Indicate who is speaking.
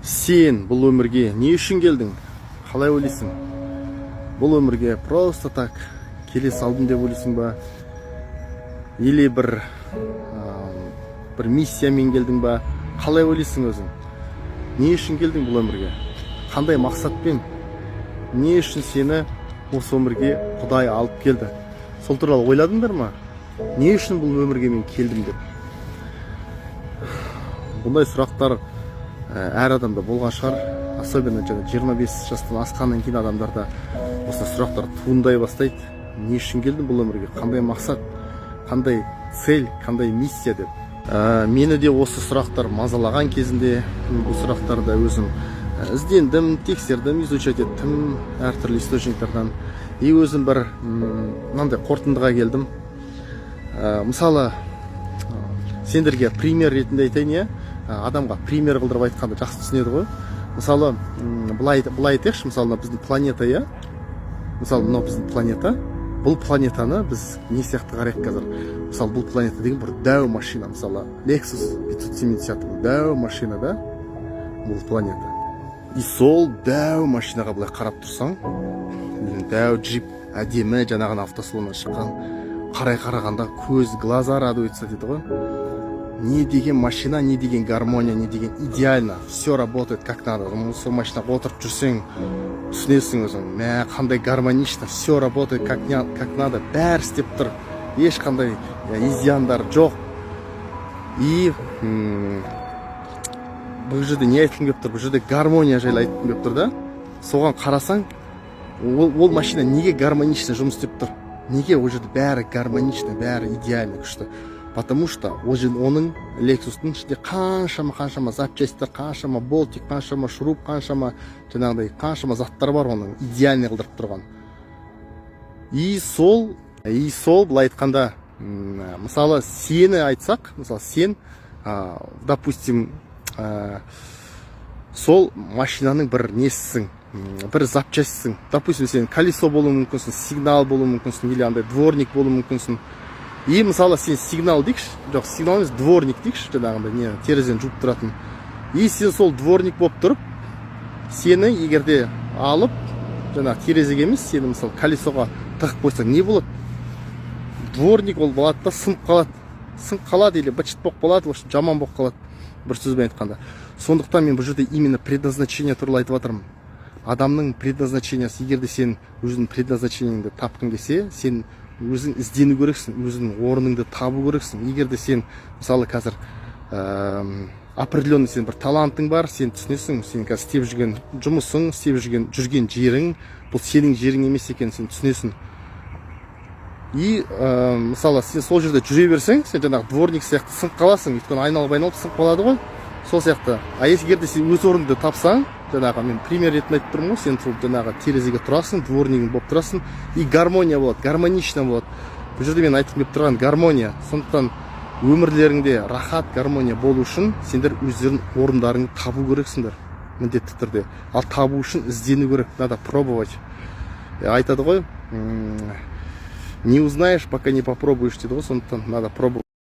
Speaker 1: Сен бұл өмірге не үшін келдің? Қалай ойлайсың? Бұл өмірге просто так келе салдым деп ойлайсың ба? Или бір миссиямен келдің ба? Қалай ойлайсың өзің? Не үшін келдің бұл өмірге? Қандай мақсатпен? Не үшін сені осы өмірге Құдай алып келді? Сол туралы ойладыңдар ма? Не үшін бұл өмірге мен келдім деп? Бұндай сұрақтар әр адамда болған шығар, особенно 25 жастан асқаннан кейін адамдарда осы сұрақтар туындай бастайды. Не үшін келдім бұл өмірге? Қандай мақсат, қандай цель, қандай миссия деп. Мені де осы сұрақтар мазалаған кезінде бұл сұрақтарды өзім іздендім, тексердім, изучать еттім әртүрлі источниктардан. И өзім бір мынандай қорытындыға келдім. Мысалы, сендерге пример ретінде айтайын, иә? Адамға пример қылдырып айтқанды жақсы түсінеді ғой. Мысалы, былай айтайықшы, мысалы біздің планета, иә? Мысалы, мынау біздің планета. Бұл планетаны біз не сияқты қарайық қазір? Мысалы, бұл планета деген бір дәу машина, мысалы, Lexus 570 дәу машина, да? Бұл планета. И сол дәу машинаға былай қарап тұрсаң, дәу джип, әдемі жаңағын автосалоннан шыққан, қарағанда көз, глаза радуется дейді ғой. Не деген машина, не деген гармония, не деген идеально. Все работает как надо. Сол машинаға отырып жүрсең, түсінесің өзің. Қандай гармонично, все работает как надо. Бәрі істеп тұр. Ешқандай изяндар жоқ. И бұл жерде не айтқым келіп тұр? Бұл жерде гармония жайлы айтқым келіп тұр, да? Соған қарасаң, ол машина неге гармонично жұмыс істеп тұр? Неге ол жерде бәрі гармонично, бәрі идеально күшті? Потому что оның Lexus'тың ішінде қаншама запчастьтер, қаншама болтик, қаншама шуруп, қаншама заттар бар оның идеальный қылдырып тұрған. И сол былай айтқанда, мысалы сені айтсақ, мысалы сен, допустим, сол машинаның бір несісің, бір запчастьсің. Допустим, сен колесо болуы мүмкінсің, сигнал болуы мүмкінсің, или андай дворник болуы мүмкінсің. И мысалы сен сигнал дейікші, жоқ сигнал емес, дворник дейікші, жаңағындай терезені жуып тұратын. И сен сол дворник болып тұрып, сені егерде алып, жаңағы терезеге емес, сені мысалы колесоға тығып қойсаң, не болады? Дворник ол болады да сынып қалады, или бычыт болып қалады, жаман болып қалады, бір сөзбен айтқанда. Сондықтан мен бұл жерде именно предназначение туралы айтып жатырмын. Адамның предназначениясы, егерде сен өзінің предназначениеңді тапқың келсе, сен өзің іздену керексің, өзің орныңды табу керексің. Егерде сен, мысалы, қазір определенный сен бір талантың бар, сен түсінесің, сен қазір істеп жүрген жұмысың, істеп жүрген жерің, бұл сенің жерің емес екенін сен түсінесің. И, мысалы, сен сол жерде жүре берсең, сен жаңағы дворник сияқты сынып қаласың, өйткені айналып сынып қалады ғой. Сол сияқты. Егерде сен өз орныңды тапсаң, жаңағы мен пример ретінде айтып тұрмын ғой, сен жаңағы терезеге тұрасың, дворнигің болып тұрасың, и гармония болады, гармонично болады. Бұл жерде мен айтқым келіп тұрған гармония. Сондықтан өмірлеріңде рахат, гармония болу үшін сендер өздерің орындарыңды табу керексіңдер, міндетті түрде. Ал табу үшін іздену керек, надо пробовать. Айтады ғой, не узнаешь, пока не попробуешь дейді ғой, сондықтан надо пробовать.